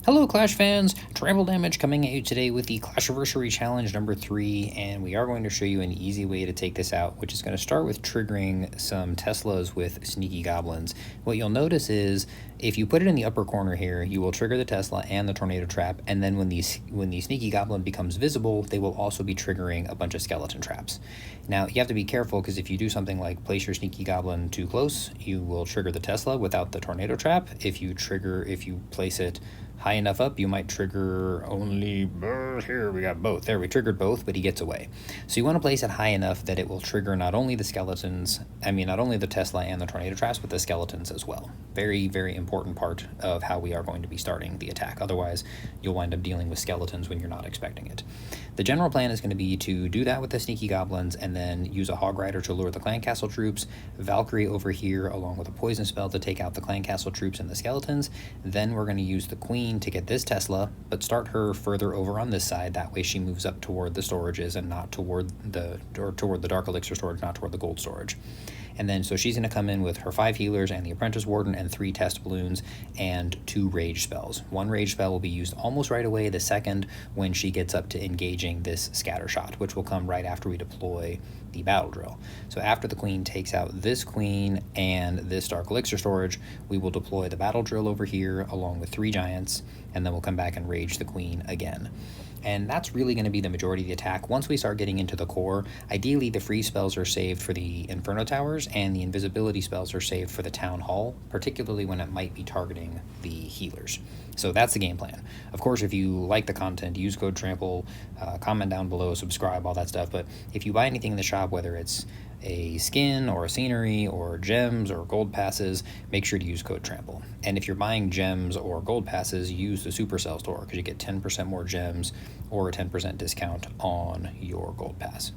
Hello Clash fans, Trample Damage coming at you today with the Clashiversary Challenge number 3, and we are going to show you an easy way to take this out, which is going to start with triggering some Teslas with Sneaky Goblins. What you'll notice is, if you put it in the upper corner here, you will trigger the Tesla and the Tornado Trap, and then when the Sneaky Goblin becomes visible, they will also be triggering a bunch of Skeleton Traps. Now, you have to be careful, because if you do something like place your Sneaky Goblin too close, you will trigger the Tesla without the Tornado Trap. If you place it high enough up, you might trigger only, here we got both. There, we triggered both, but he gets away. So you want to place it high enough that it will trigger not only the Tesla and the Tornado Traps, but the skeletons as well. Very, very important part of how we are going to be starting the attack. Otherwise, you'll wind up dealing with skeletons when you're not expecting it. The general plan is going to be to do that with the Sneaky Goblins, and then use a Hog Rider to lure the Clan Castle troops, Valkyrie over here along with a poison spell to take out the Clan Castle troops and the skeletons. Then we're going to use the Queen to get this Tesla, but start her further over on this side. That way she moves up toward the storages and not toward the Dark Elixir storage, not toward the gold storage. And then, so she's going to come in with her 5 healers and the Apprentice Warden and 3 test balloons and 2 rage spells. 1 rage spell will be used almost right away, the second when she gets up to engaging this scatter shot, which will come right after we deploy the battle drill. So after the Queen takes out this Queen and this Dark Elixir storage, we will deploy the battle drill over here along with 3 giants, and then we'll come back and rage the Queen again. And that's really going to be the majority of the attack. Once we start getting into the core, ideally the freeze spells are saved for the Inferno Towers, and the invisibility spells are saved for the Town Hall, particularly when it might be targeting the healers. So that's the game plan. Of course, if you like the content, use code TRAMPLE, comment down below, subscribe, all that stuff. But if you buy anything in the shop, whether it's a skin or a scenery or gems or gold passes, make sure to use code TRAMPLE. And if you're buying gems or gold passes, use the Supercell store, because you get 10% more gems or a 10% discount on your gold pass.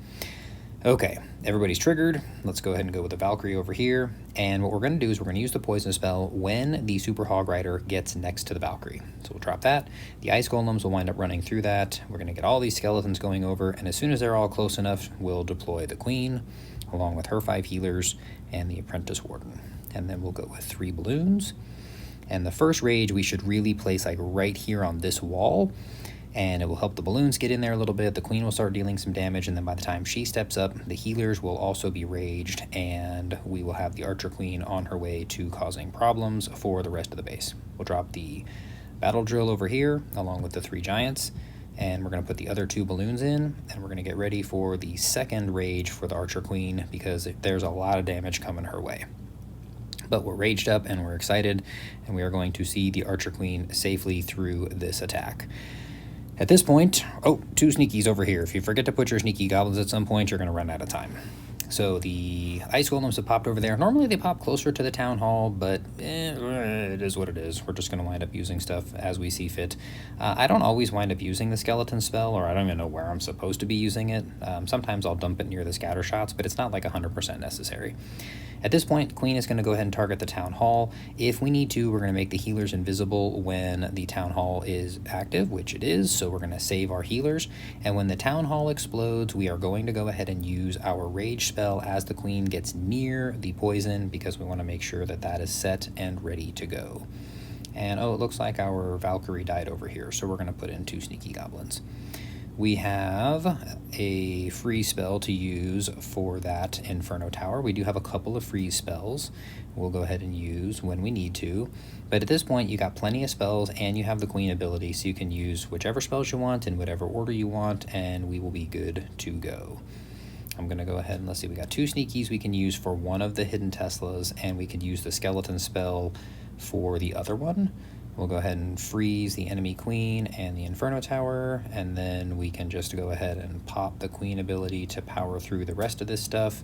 Okay, everybody's triggered. Let's go ahead and go with the Valkyrie over here. And what we're going to do is we're going to use the poison spell when the Super Hog Rider gets next to the Valkyrie. So we'll drop that. The Ice Golems will wind up running through that. We're going to get all these skeletons going over, and as soon as they're all close enough, we'll deploy the Queen along with her 5 healers and the Apprentice Warden. And then we'll go with 3 balloons. And the first rage we should really place like right here on this wall, and it will help the balloons get in there a little bit. The Queen will start dealing some damage, and then by the time she steps up, the healers will also be raged, and we will have the Archer Queen on her way to causing problems for the rest of the base. We'll drop the battle drill over here along with the 3 giants, and we're going to put the other 2 balloons in, and we're going to get ready for the second rage for the Archer Queen, because there's a lot of damage coming her way. But we're raged up and we're excited, and we are going to see the Archer Queen safely through this attack. At this point, 2 sneakies over here. If you forget to put your Sneaky Goblins at some point, you're going to run out of time. So the Ice Golems have popped over there. Normally they pop closer to the Town Hall, but it is what it is. We're just going to wind up using stuff as we see fit. I don't always wind up using the Skeleton spell, or I don't even know where I'm supposed to be using it. Sometimes I'll dump it near the scatter shots, but it's not like 100% necessary. At this point, Queen is going to go ahead and target the Town Hall. If we need to, we're going to make the healers invisible when the Town Hall is active, which it is, so we're going to save our healers. And when the Town Hall explodes, we are going to go ahead and use our Rage spell as the Queen gets near the poison, because we want to make sure that that is set and ready to go. And it looks like our Valkyrie died over here, so we're going to put in 2 Sneaky Goblins. We have a free spell to use for that Inferno Tower. We do have a couple of free spells we'll go ahead and use when we need to. But at this point, you got plenty of spells, and you have the Queen ability, so you can use whichever spells you want in whatever order you want, and we will be good to go. I'm going to go ahead and let's see, we got 2 sneakies we can use for one of the hidden Teslas, and we could use the skeleton spell for the other one. We'll go ahead and freeze the enemy Queen and the Inferno Tower, and then we can just go ahead and pop the Queen ability to power through the rest of this stuff.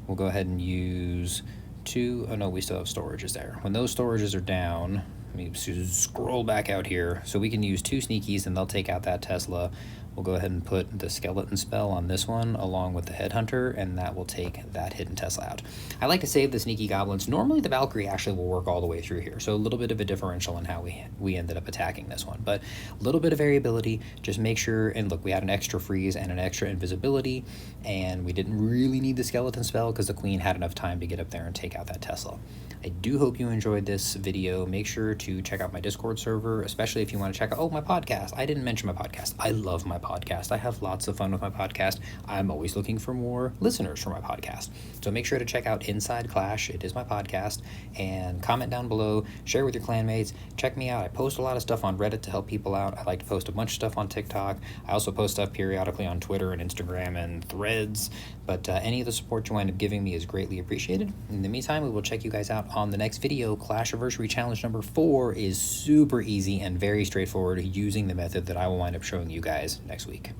We'll go ahead and use 2, oh no, we still have storages there. When those storages are down, let me scroll back out here, so we can use 2 sneakies and they'll take out that Tesla. We'll go ahead and put the skeleton spell on this one along with the headhunter, and that will take that hidden Tesla out. I like to save the Sneaky Goblins. Normally the Valkyrie actually will work all the way through here, so a little bit of a differential in how we ended up attacking this one, but a little bit of variability. Just make sure, and look, we had an extra freeze and an extra invisibility, and we didn't really need the skeleton spell because the Queen had enough time to get up there and take out that Tesla. I do hope you enjoyed this video. Make sure to check out my Discord server, especially if you want to check out, my podcast. I didn't mention my podcast. I love my podcast. I have lots of fun with my podcast. I'm always looking for more listeners for my podcast. So make sure to check out Inside Clash. It is my podcast. And comment down below, share with your clanmates, check me out. I post a lot of stuff on Reddit to help people out. I like to post a bunch of stuff on TikTok. I also post stuff periodically on Twitter and Instagram and Threads, but any of the support you wind up giving me is greatly appreciated. In the meantime, we will check you guys out on the next video. Clashiversary Challenge number 4 is super easy and very straightforward using the method that I will wind up showing you guys next week.